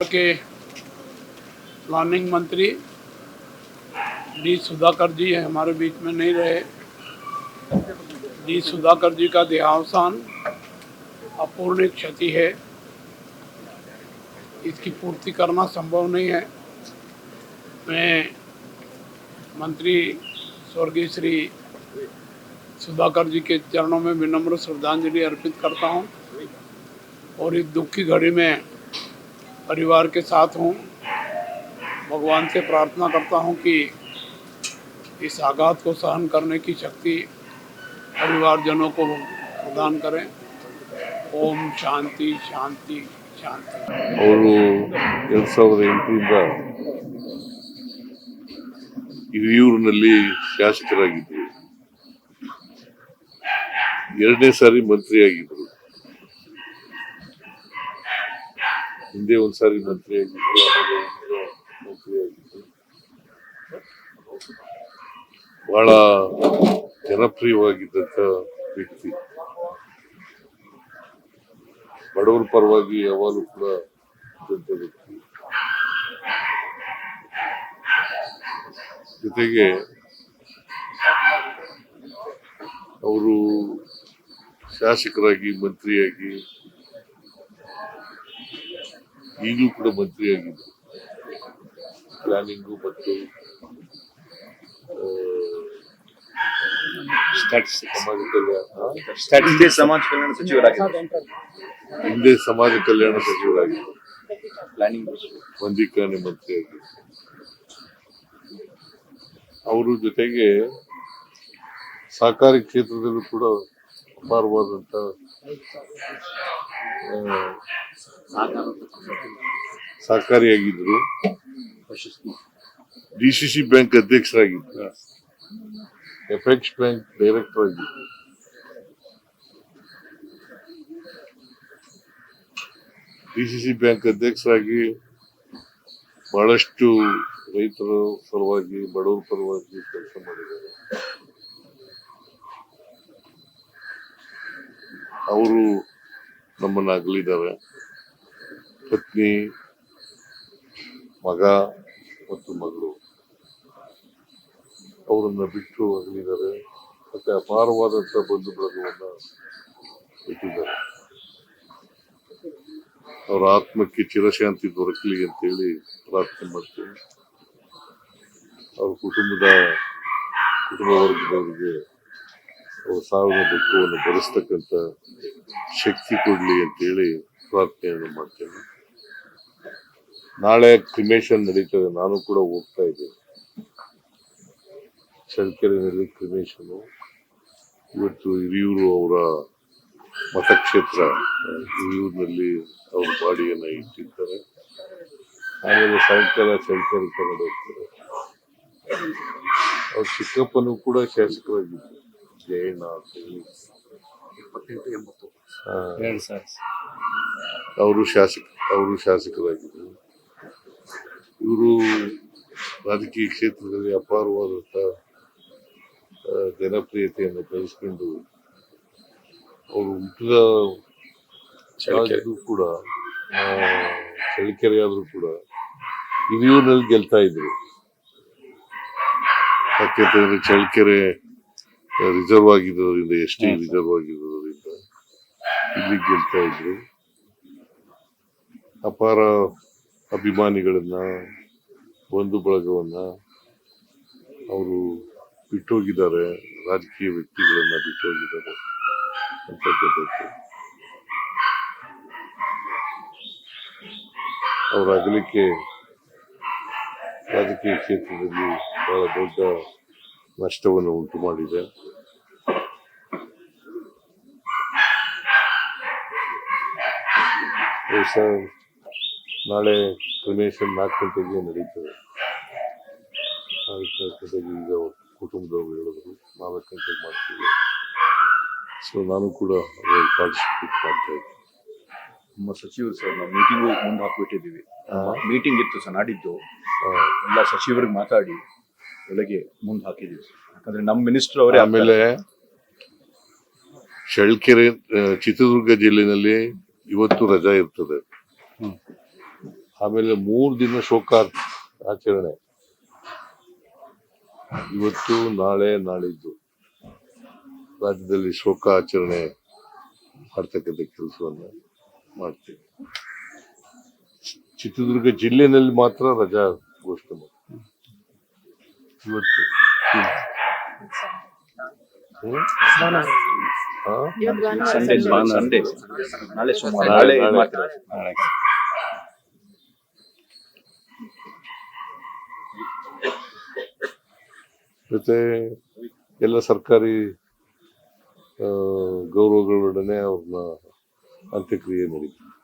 के प्लानिंग मंत्री डी सुधाकर जी हमारे बीच में नहीं रहे। डी सुधाकर जी का देहावसान अपूर्णीय क्षति है, इसकी पूर्ति करना संभव नहीं है। मैं मंत्री स्वर्गीय श्री सुधाकर जी के चरणों में विनम्र श्रद्धांजलि अर्पित करता हूं और इस दुख की घड़ी में परिवार के साथ हूँ। भगवान से प्रार्थना करता हूँ कि इस आघात को सहन करने की शक्ति परिवारजनों को प्रदान करें। ओम शांति शांति शांति। ಅವರು 2008ರಿಂದ ಹಿರಿಯೂರಿನಲ್ಲಿ ಶಾಸಕರಾಗಿದ್ದರು. 2ನೇ ಸಾರಿ ಮಂತ್ರಿಯಾಗಿದ್ದರು. ಹಿಂದೆ ಒಂದ್ಸಾರಿ ಮಂತ್ರಿಯಾಗಿದ್ದರು, ಮಂತ್ರಿಯಾಗಿದ್ದರು. ಬಹಳ ಜನಪ್ರಿಯವಾಗಿದ್ದಂಥ ವ್ಯಕ್ತಿ. ಬಡವರ ಪರವಾಗಿ ಯಾವಾಗಲೂ ಕೂಡ ಇದ್ದಂಥ ವ್ಯಕ್ತಿ. ಜೊತೆಗೆ ಅವರು ಶಾಸಕರಾಗಿ ಮಂತ್ರಿಯಾಗಿ ಈಗಲೂ ಕೂಡ ಮಂತ್ರಿಯಾಗಿದ್ದರು. ಪ್ಲಾನಿಂಗು ಮತ್ತು ಸಮಾಜ ಕಲ್ಯಾಣ ಸಚಿವರಾಗಿದ್ದರು. ಹಿಂದೆ ಸಮಾಜ ಕಲ್ಯಾಣ ಸಚಿವರಾಗಿದ್ದರು. ಪ್ಲಾನಿಂಗ್ ಮಂದಿಕಾನೆ ಮಂತ್ರಿಯಾಗಿದ್ದರು. ಅವರು ಜೊತೆಗೆ ಸಹಕಾರಿ ಕ್ಷೇತ್ರದಲ್ಲೂ ಕೂಡ ಅಪಾರವಾದಂತ ಸಹಕಾರಿಯಾಗಿದ್ರು. ಡಿಸಿಸಿ ಬ್ಯಾಂಕ್ ಅಧ್ಯಕ್ಷರಾಗಿದ್ರು. ಎಫೆಕ್ಸ್ ಬ್ಯಾಂಕ್ ಡೈರೆಕ್ಟರ್ ಆಗಿದ್ರು. ಡಿಸಿಸಿ ಬ್ಯಾಂಕ್ ಅಧ್ಯಕ್ಷರಾಗಿ ಬಹಳಷ್ಟು ರೈತರ ಪರವಾಗಿ ಬಡವರ ಪರವಾಗಿ ಕೆಲಸ ಮಾಡಿದ್ದಾರೆ. ಅವರು ನಮ್ಮನ್ನ ಅಗಲಿದ್ದಾರೆ. ಪತ್ನಿ, ಮಗ ಮತ್ತು ಮಗಳು ಅವರನ್ನ ಬಿಟ್ಟು ಅಗಲಿದ್ದಾರೆ. ಮತ್ತೆ ಅಪಾರವಾದಂತ ಬಂಧು ಬಳಗವನ್ನ ಬಿಟ್ಟಿದ್ದಾರೆ. ಅವರ ಆತ್ಮಕ್ಕೆ ಚಿರಶಾಂತಿ ದೊರಕಲಿ ಅಂತೇಳಿ ಪ್ರಾರ್ಥನೆ ಮಾಡ್ತೇವೆ. ಅವ್ರ ಕುಟುಂಬ ವರ್ಗದವರಿಗೆ ಅವ್ರ ಸಾವಿನ ದುಃಖವನ್ನು ಭರಿಸ್ತಕ್ಕಂಥ ಶಕ್ತಿ ಕೊಡ್ಲಿ ಅಂತೇಳಿ ಪ್ರಾರ್ಥನೆಯನ್ನು ಮಾಡ್ತೇವೆ. ನಾಳೆ ಕ್ರಿಮೇಷನ್ ನಡೀತದೆ. ನಾನು ಕೂಡ ಹೋಗ್ತಾ ಇದ್ದೇನೆ. ಚಳ್ಳಕೆರೆಯಲ್ಲಿ ಕ್ರಿಮೇಷನ್. ಇವತ್ತು ಹಿರಿಯೂರು ಅವರ ಮತಕ್ಷೇತ್ರ ಹಿರಿಯೂರಿನಲ್ಲಿ ಅವ್ರ ಬಾಡಿಯನ್ನ ಇಟ್ಟಿರ್ತಾರೆ. ಆಮೇಲೆ ಸಾಯಂಕಾಲ ಚಳ್ಳಕೆರೆ ಕನ್ನಡ ಹೋಗ್ತಾರೆ. ಅವ್ರ ಚಿಕ್ಕಪ್ಪನೂ ಕೂಡ ಶಾಸಕರಾಗಿದ್ದರು. ಜಯಣ್ಣ ಅಂತ ಹೇಳಿ 28-80 ಅವರು ಶಾಸಕರಾಗಿದ್ದರು. ಇವರು ರಾಜಕೀಯ ಕ್ಷೇತ್ರದಲ್ಲಿ ಅಪಾರವಾದಂತ ಜನಪ್ರಿಯತೆಯನ್ನು ಗಳಿಸಿಕೊಂಡು ಅವರು ಹುಟ್ಟಿದ ಕೂಡ ಚಳ್ಳಕೆರೆ ಆದ್ರೂ ಕೂಡ ಹಿರಿಯೂರಿನಲ್ಲಿ ಗೆಲ್ತಾ ಇದ್ರು. ಯಾಕೆಂತಂದ್ರೆ ಚಳ್ಳಕೆರೆ ರಿಸರ್ವ್ ಆಗಿರೋದ್ರಿಂದ, ಎಸ್ಟಿ ರಿಸರ್ವ್ ಆಗಿರೋದ್ರಿಂದ ಇಲ್ಲಿ ಗೆಲ್ತಾ ಇದ್ರು. ಅಪಾರ ಅಭಿಮಾನಿಗಳನ್ನ, ಬಂಧು ಬಳಗವನ್ನ ಅವರು ಬಿಟ್ಟೋಗಿದ್ದಾರೆ. ರಾಜಕೀಯ ವ್ಯಕ್ತಿಗಳನ್ನ ಬಿಟ್ಟೋಗಿದ್ದಾರೆ ಅಂತಕ್ಕಂಥದ್ದು. ಅವರ ಅಗಲಿಕೆ ರಾಜಕೀಯ ಕ್ಷೇತ್ರದಲ್ಲಿ ಬಹಳ ದೊಡ್ಡ ನಷ್ಟವನ್ನು ಉಂಟು ಮಾಡಿದೆ. ನಾಳೆ ಕ್ರಿಮೇಷನ್ 4 ಗಂಟೆಗೆ ನಡೀತದೆ. 4 ಗಂಟೆಗೆ ಈಗ ಕುಟುಂಬದವರು ಹೇಳಿದ್ರು 4 ಗಂಟೆಗೆ ಮಾಡ್ತೀವಿ. ಸೊ ನಾನು ಕೂಡ ಪಾರ್ಟಿಸಿಪೇಟ್ ಮಾಡ್ತಾ ಇದ್ದೆ. ನಮ್ಮ ಸಚಿವರು ಸರ್, ನಾವು ಮೀಟಿಂಗ್ ಮುಂದೆ ಹಾಕ್ಬಿಟ್ಟಿದ್ದೀವಿ. ಮೀಟಿಂಗ್ ಇತ್ತು ಸರ್ ನಾಡಿದ್ದು. ಎಲ್ಲ ಸಚಿವರಿಗೆ ಮಾತಾಡಿ ಬೆಳಗ್ಗೆ ಮುಂದೆ ಹಾಕಿದ್ದೀವಿ. ಯಾಕಂದ್ರೆ ನಮ್ಮ ಮಿನಿಸ್ಟರ್ ಅವರೇ. ಆಮೇಲೆ ಚಳ್ಳಕೆರೆ, ಚಿತ್ರದುರ್ಗ ಜಿಲ್ಲೆಯಲ್ಲಿ ಇವತ್ತು ರಜಾ ಇರ್ತದೆ. ಆಮೇಲೆ 3 ದಿನ ಶೋಕ ಆಚರಣೆ, ಇವತ್ತು ನಾಳೆ ನಾಳಿದ್ದು ರಾಜ್ಯದಲ್ಲಿ ಶೋಕ ಆಚರಣೆ ಮಾಡ್ತಕ್ಕಂಥ ಕೆಲಸವನ್ನ ಮಾಡ್ತೀವಿ. ಚಿತ್ರದುರ್ಗ ಜಿಲ್ಲೆಯಲ್ಲಿ ಮಾತ್ರ ರಜಾ ಘೋಷಣೆ ಮಾಡ್ತೀವಿ ಇವತ್ತು. ಸಂಡೇ ನಾಳೆ ಸೋಮವಾರ, ನಾಳೆ ನಾಳೆ ಮಾಡ್ತೀರಾ? ಮತ್ತೆ ಎಲ್ಲ ಸರ್ಕಾರಿ ಗೌರವಗಳೊಡನೆ ಅವ್ರನ್ನ ಅಂತ್ಯಕ್ರಿಯೆ ನಡೀತದೆ.